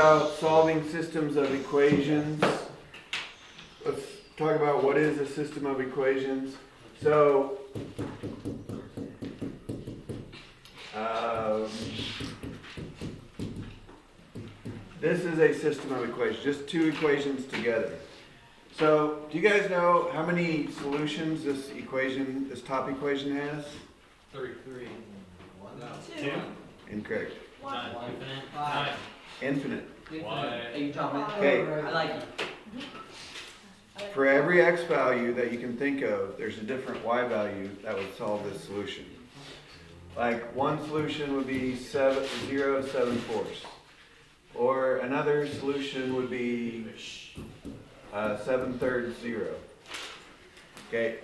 About solving systems of equations. Let's talk about what is a system of equations. So, this is a system of equations, just two equations together. So, do you guys know how many solutions this equation, this top equation has? Three. One. No. Two. Incorrect. Nine. Infinite. Nine. Infinite. Why? Okay. I like it. For every x value that you can think of, there's a different y value that would solve this solution. Like one solution would be 0 to 7/4. Or another solution would be 7/3 0. Okay.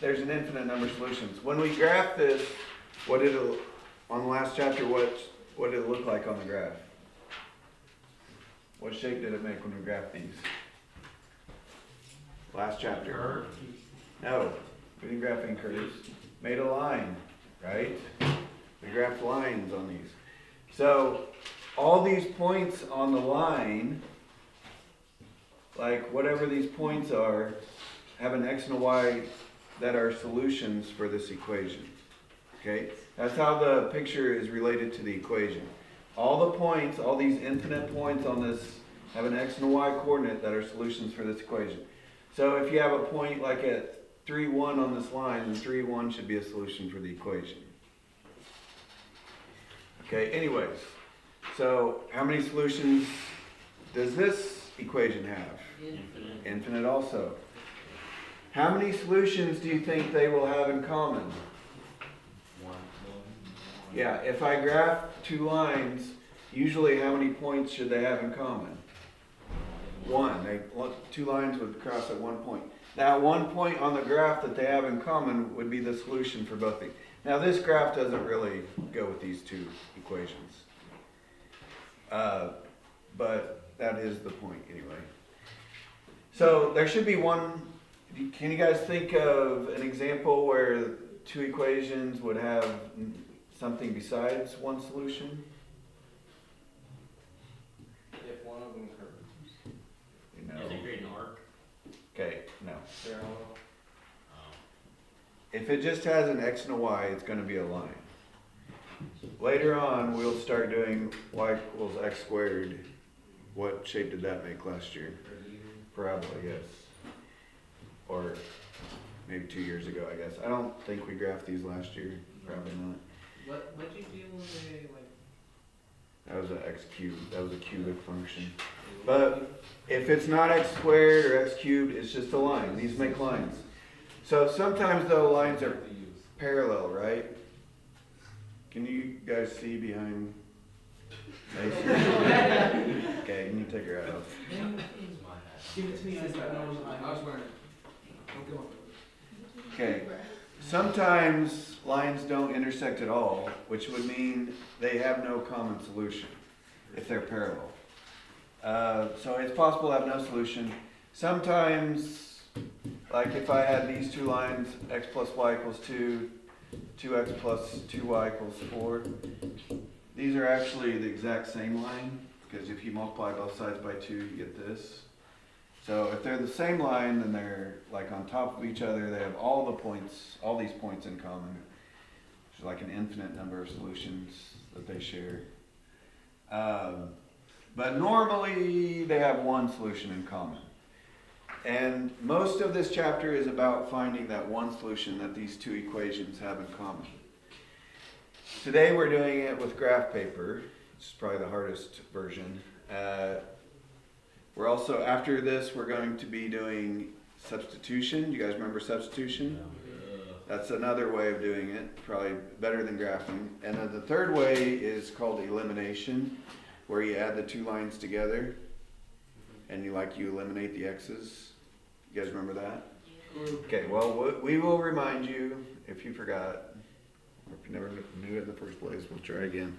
There's an infinite number of solutions. When we graph this, on the last chapter, what did it look like on the graph? What shape did it make when we graphed these? Last chapter. No, we didn't graph any curves. Made a line, right? We graphed lines on these. So all these points on the line, like whatever these points are, have an x and a y that are solutions for this equation. Okay? That's how the picture is related to the equation. All the points, all these infinite points on this have an x and a y coordinate that are solutions for this equation. So if you have a point like at 3, 1 on this line, then 3, 1 should be a solution for the equation. Okay, anyways, so how many solutions does this equation have? Infinite. Infinite also. How many solutions do you think they will have in common? One. Yeah, if I graph two lines, usually how many points should they have in common? One. Two lines would cross at one point. That one point on the graph that they have in common would be the solution for both these. Now this graph doesn't really go with these two equations. But that is the point anyway. So there should be one. Can you guys think of an example where two equations would have something besides one solution? If one of them curves. No. Does it create an arc? Okay, no. Parallel. If it just has an x and a y, it's going to be a line. Later on, we'll start doing y equals x squared. What shape did that make last year? Parabola, yes. Or maybe 2 years ago, I guess. I don't think we graphed these last year. Probably not. What'd you do when they That was an x cubed. That was a cubic function. But if it's not x squared or x cubed, it's just a line. These make lines. So sometimes though lines are parallel, right? Can you guys see behind Mason? Okay, can you take your hat off? Give it to me. I was wearing it. Okay. Sometimes lines don't intersect at all, which would mean they have no common solution if they're parallel. So it's possible to have no solution. Sometimes, like if I had these two lines, x plus y equals 2, 2x plus 2y equals 4, these are actually the exact same line, because if you multiply both sides by 2, you get this. So if they're the same line, then they're like on top of each other. They have all the points, all these points in common. There's like an infinite number of solutions that they share. But normally they have one solution in common. And most of this chapter is about finding that one solution that these two equations have in common. Today we're doing it with graph paper. It's probably the hardest version. We're also, after this, we're going to be doing substitution. You guys remember substitution? That's another way of doing it, probably better than graphing. And then the third way is called elimination, where you add the two lines together and you eliminate the x's. You guys remember that? Okay, well, we will remind you if you forgot, or if you never knew it in the first place. We'll try again.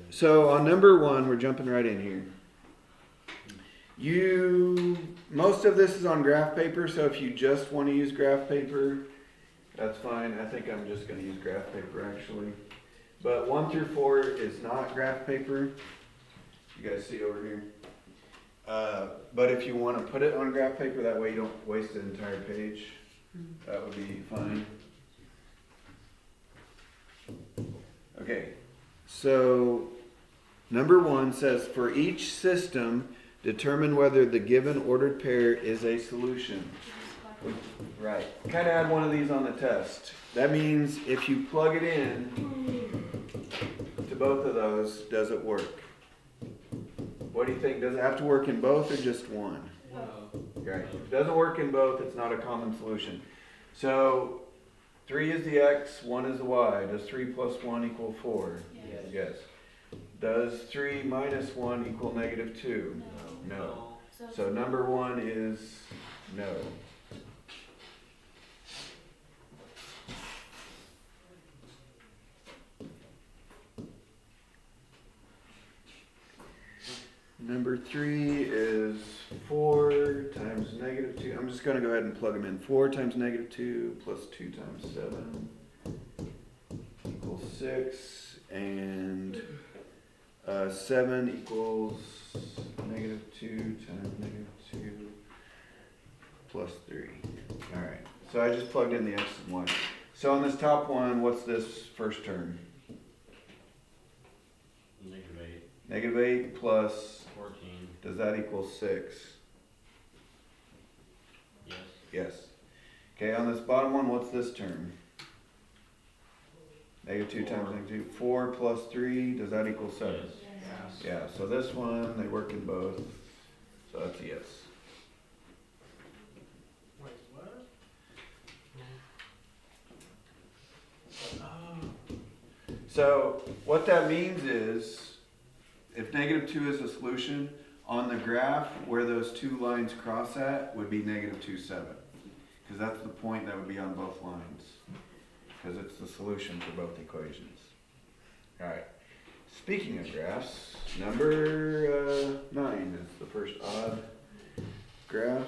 So on number 1, we're jumping right in here. Most of this is on graph paper, so if you just want to use graph paper, that's fine. I think I'm just going to use graph paper actually. But 1 through 4 is not graph paper. You guys see over here. But if you want to put it on graph paper, that way you don't waste an entire page. That would be fine. Okay, so number 1 says for each system, determine whether the given ordered pair is a solution. Right. Kind of add one of these on the test. That means if you plug it in to both of those, does it work? What do you think? Does it have to work in both or just one? Right. If it doesn't work in both, it's not a common solution. So 3 is the x, 1 is the y. Does 3 plus 1 equal 4? Yes. Does 3 minus 1 equal negative 2? No. So number 1 is no. Number 3 is 4 times negative 2. I'm just going to go ahead and plug them in. 4 times negative 2 plus 2 times 7 equals 6. And 7 equals negative 2 times negative 2 plus 3. Alright, so I just plugged in the x and y. So on this top one, what's this first term? Negative 8. Negative 8 plus, 14. does that equal 6? Yes. Yes. Okay, on this bottom one, what's this term? Negative 2 times negative 2. 4 plus 3, does that equal 7? Yes. Yeah, so this one, they work in both. So that's a yes. Wait, what? So what that means is, if negative 2 is a solution, on the graph where those two lines cross at would be negative 2, 7. Because that's the point that would be on both lines. Because it's the solution for both equations. Alright. Speaking of graphs, number 9 is the first odd graph.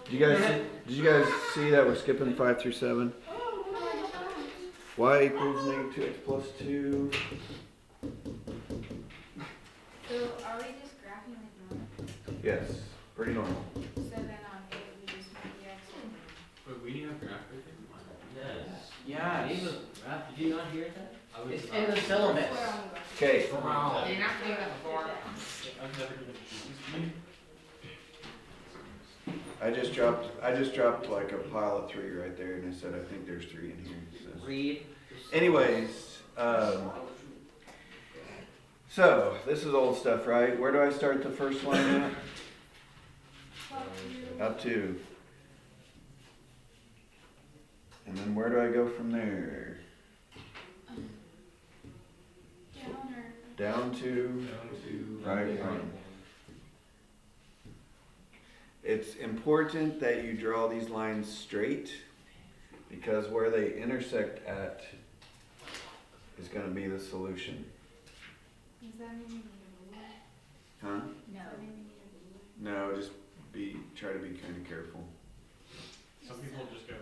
Did you guys see that we're skipping 5 through 7? Y equals negative 2x plus 2. So are we just graphing like normal? Yes, pretty normal. So then on A we just make the x and Wait, we didn't have graph paper? Yes. Yes. Did you not hear that? It's in the syllabus. that's where I'm going. Okay, Wow. You didn't have to do that before. I've never given I just dropped like a pile of 3 right there, and I said I think there's 3 in here. So. Read. Anyways, so this is old stuff, right? Where do I start the first line at? Up to. And then where do I go from there? Down to right one. It's important that you draw these lines straight, because where they intersect at is going to be the solution. Does that mean we need a ruler? Huh? No. Does that mean we need a ruler? No, just try to be kind of careful. Some people just go.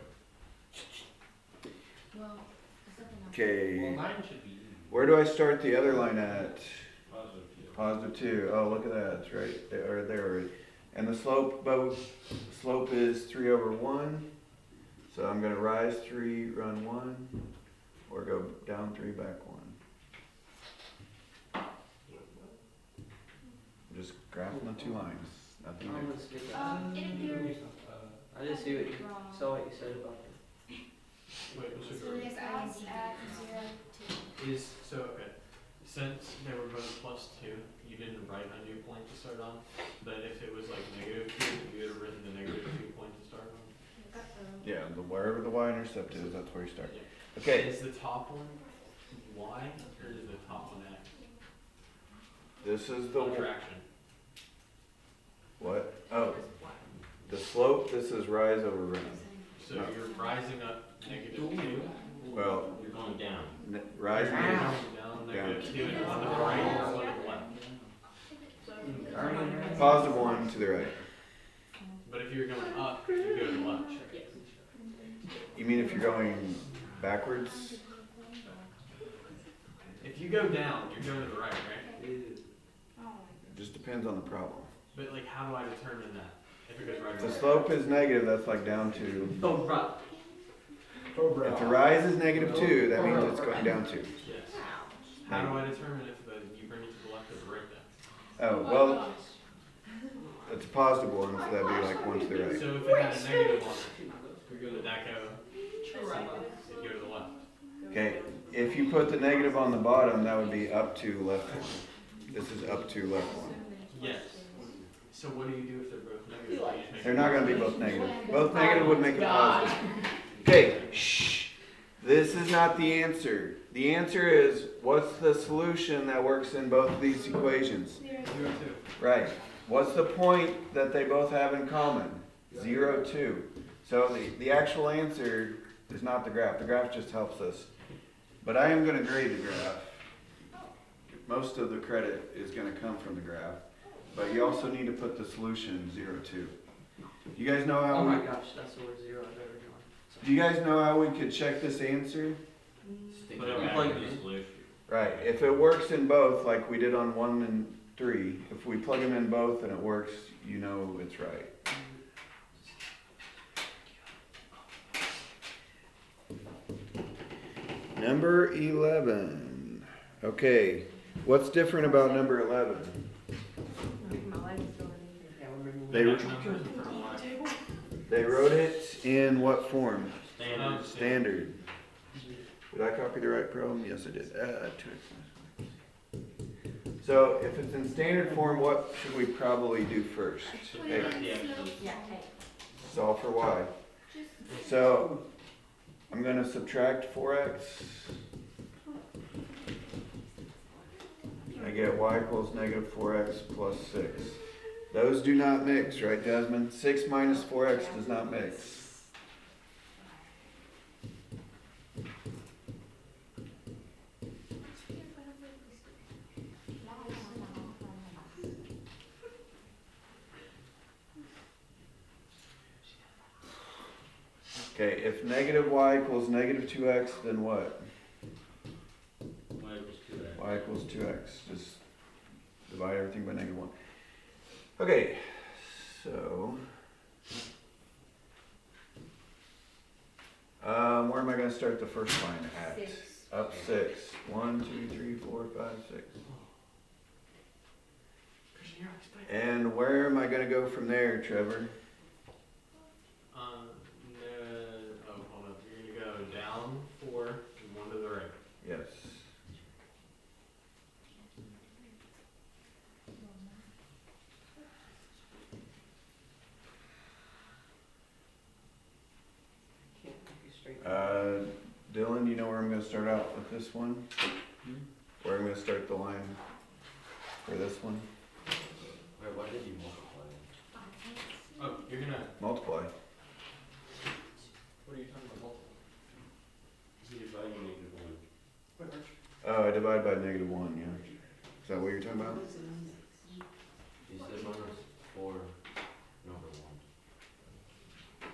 Well, something else. Okay, Well, 9 should be where do I start the other line at? positive 2. Positive 2. Oh, look at that. It's right there. There. And the slope is 3 over 1. So I'm going to rise 3, run 1, or go down 3, back 1. I'm just graphing the 2 lines. Nothing new. It appears I didn't see what you wrong. saw what you said about it. Wait, So this adds at 0 to. Is, so, okay. Since they were both plus 2, you didn't write a new point to start on. But if it was like negative 2, you would have written the negative 2 point to start on. Yeah, wherever the y-intercept is, that's where you start. Yeah. Okay, Is the top one y or is the top one x? this is the Contraction. what? Oh, the slope. This is rise over run. So you're rising up negative 2. Well, You're going down. Rising. You're going down negative 2 and one to the right or one to the left. Positive 1 to the right. But if you're going up, you go to the left. You mean if you're going backwards? If you go down, you're going to the right, right? Oh. It just depends on the problem. But like, how do I determine that? If it goes right If or the left? slope is negative, that's like down 2. Oh, bro. If the rise is -2, that means it's going down 2. Yes. How do I determine if you bring it to the left or the right then? Oh, well, it's a positive one, so that'd be like 1 to the right. So if it had a negative on it, would that go? It'd go to the left. Okay, if you put the negative on the bottom, that would be up to left 1. This is up to left 1. Yes. So what do you do if they're both negative? You just make They're it not gonna be both negative. Both negative would make it positive. Okay, shh. This is not the answer. The answer is, what's the solution that works in both of these equations? 0, 2. Right. What's the point that they both have in common? 0, 2. So the actual answer is not the graph. The graph just helps us. But I am gonna grade the graph. Most of the credit is gonna come from the graph. But you also need to put the solution 0, 2. You guys know how Oh we... my gosh, that's the word zero I've ever known. Do you guys know how we could check this answer? Put it back Plug in it the in. solution. Right, if it works in both, like we did on 1 and 3, if we plug them in both and it works, you know it's right. Number 11. Okay, what's different about number 11? Yeah, we're moving. They- That number is in front of Y. They wrote it in what form? Standard. Standard. Did I copy the right problem? Yes, I did. 2x. So if it's in standard form, what should we probably do first? Subtract the x's. Solve for y. So I'm going to subtract 4x. I get y equals -4x plus 6. Those do not mix, right, Desmond? 6 minus 4x does not mix. Okay, if -y equals -2x, then what? Y equals 2x. Just divide everything by -1. Okay, so where am I going to start the first line at? Up 6. 1, 2, 3, 4, 5, 6. And where am I going to go from there, Trevor? No, oh, hold up. You're gonna go down 4 and 1 to the right. Yes. Can't make it straight. Dylan, you know where I'm going to start out with this one? Where I'm going to start the line for this one? Wait, why did you multiply? Oh, you're gonna. Multiply. What are you talking about? Multiple? You divide -1. Oh, I divide by -1, yeah. Is that what you're talking about? You said -4 number 1.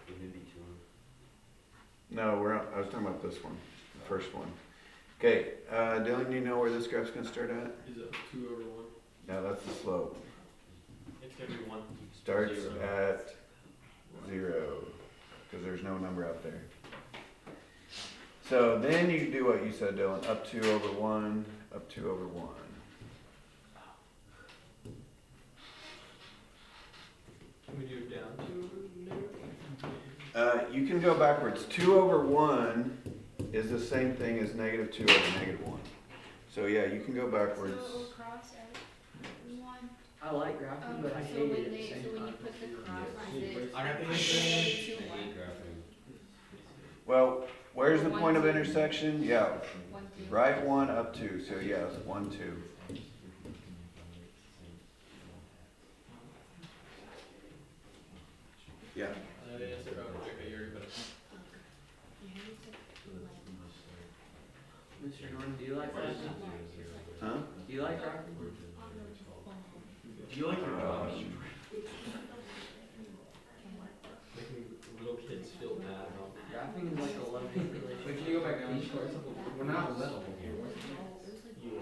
Wouldn't it be 2? No, I was talking about this one, the first one. Okay, Dylan, you know where this graph's going to start at? Is it 2 over 1? No, that's the slope. It's gonna be 1. Starts 0. at 0, because there's no number out there. So then you do what you said, Dylan, up 2 over 1, up 2 over 1. Can we do it down 2 You can go backwards. 2 over 1 is the same thing as -2 over -1. So yeah, you can go backwards. So across at 1. I like graphing, but I So hate when it at the they, same so when you time. put the cross, is it? I got the I answer. hate graphing. Well, where's the point of intersection? Yeah, 1, 2. right 1, up 2. So yes, 1, 2. Yeah. The answer. Oh, okay, you already put it. Mr. Norton, do you like graphing? Huh? Do you like graphing? Do you like your job? Making little kids feel bad about Graphing is like a love-hate relationship. Wait, can you go back down? We're not in the middle. you.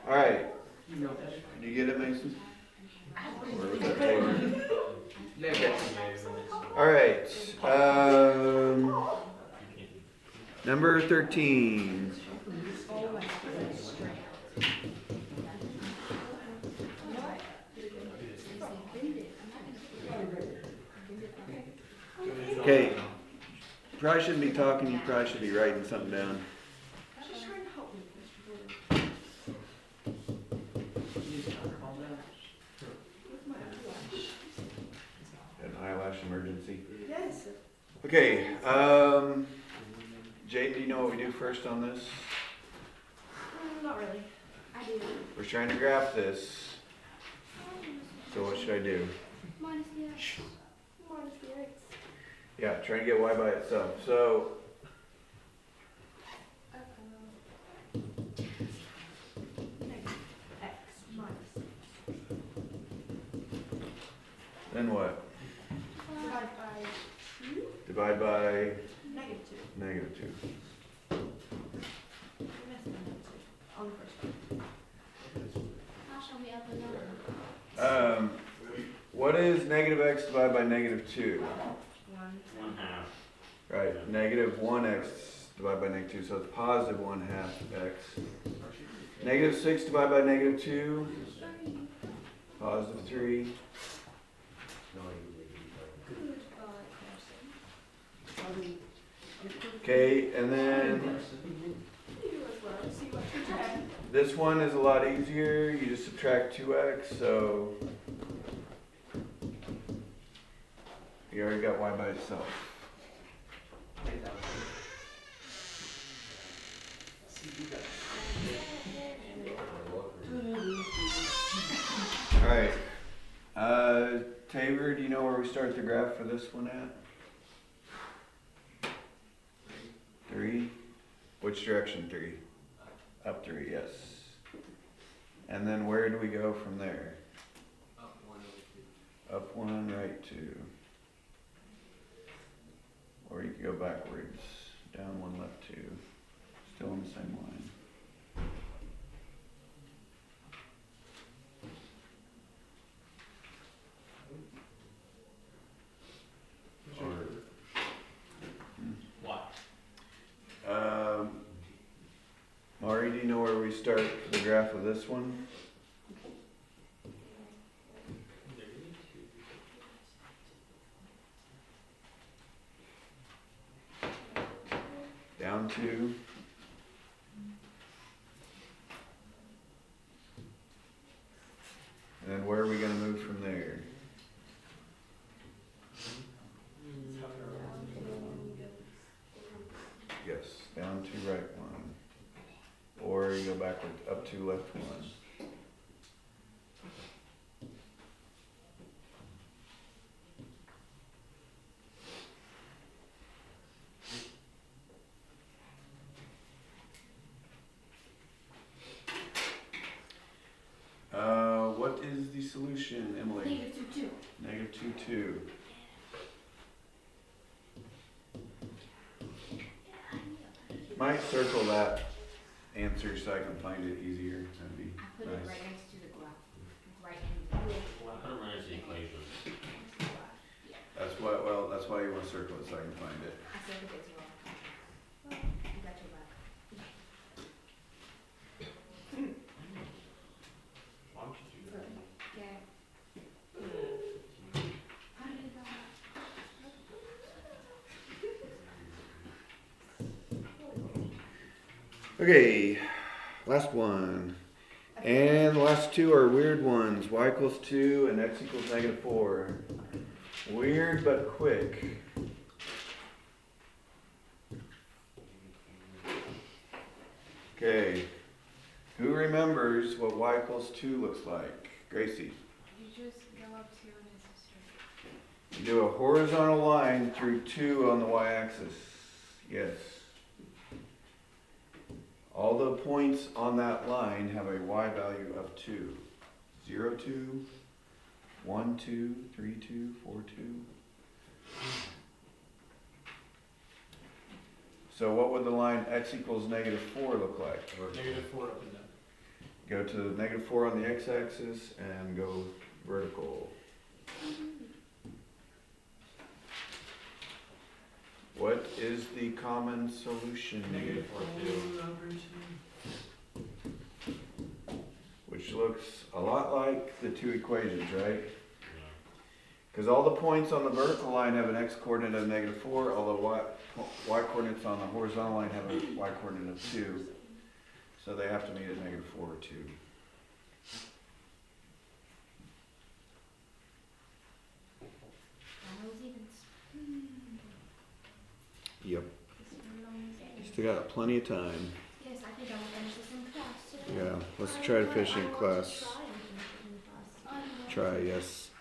Alright, You know that. do you get it, Mason? Or was that Taylor? Negative. Alright, number 13. Okay, probably shouldn't be talking, you probably should be writing something down. An eyelash emergency. Yes. Okay, Jade, do you know what we do first on this? Not really. I do. We're trying to graph this, so what should I do? Minus the X. Minus the X. Yeah, trying to get y by itself. So, Negative X minus. then what? Divided by 2. Divide by Negative 2. negative 2. We missed the negative 2 on the first one. Now show me up and down. What is negative x divided by negative 2? 1. 1/2. Right, negative 1x divided by negative 2, so it's positive 1/2 x. Negative 6 divided by negative 2, positive 3. No, you Okay, and then You as well. See what you have. this one is a lot easier. You just subtract 2x, so you already got y by itself. Alright, Tabor, do you know where we start the graph for this one at? 3? Which direction 3? Up 3, yes. And then where do we go from there? Up 1 over 2. Up 1, right 2. Or you could go backwards. Down 1, left 2. Still on the same line. Why? Mari, do you know where we start the graph of this one? Down 2. And then where are we going to move from there? Yes, down 2, right 1. Or you go backwards, up 2, left 1. What is the solution, Emily? Negative 2, 2. Negative 2, 2. Might circle that answer so I can find it easier. That'd be I put it nice. right next to the graph. Right in the Put them right as the equation. That's why. Well, that's why you want to circle it so I can find it. I said it as well. You got your back. Why would you do that? Okay. How did it go? Okay, last one. And the last two are weird ones. Y equals 2 and x equals negative 4. Weird but quick. Okay, who remembers what y equals 2 looks like? Gracie. You just go up 2 and it's a straight. You do a horizontal line through 2 on the y-axis. Yes. All the points on that line have a y value of 2. 0, 2, 1, 2, 3, 2, 4, 2. So what would the line x equals -4 look like? Negative 4 up and down. Go to -4 on the x-axis and go vertical. What is the common solution? Negative 4, 2. Which looks a lot like the two equations, right? Yeah. Because all the points on the vertical line have an x-coordinate of -4, although y coordinates on the horizontal line have a y coordinate of 2. So they have to meet at -4 or 2. Those evens. Yep. This is a long day. Still got plenty of time. Yes, I think I will finish this in class today. Yeah, let's try to finish in class. I want to try and finish it in class. Try, yes.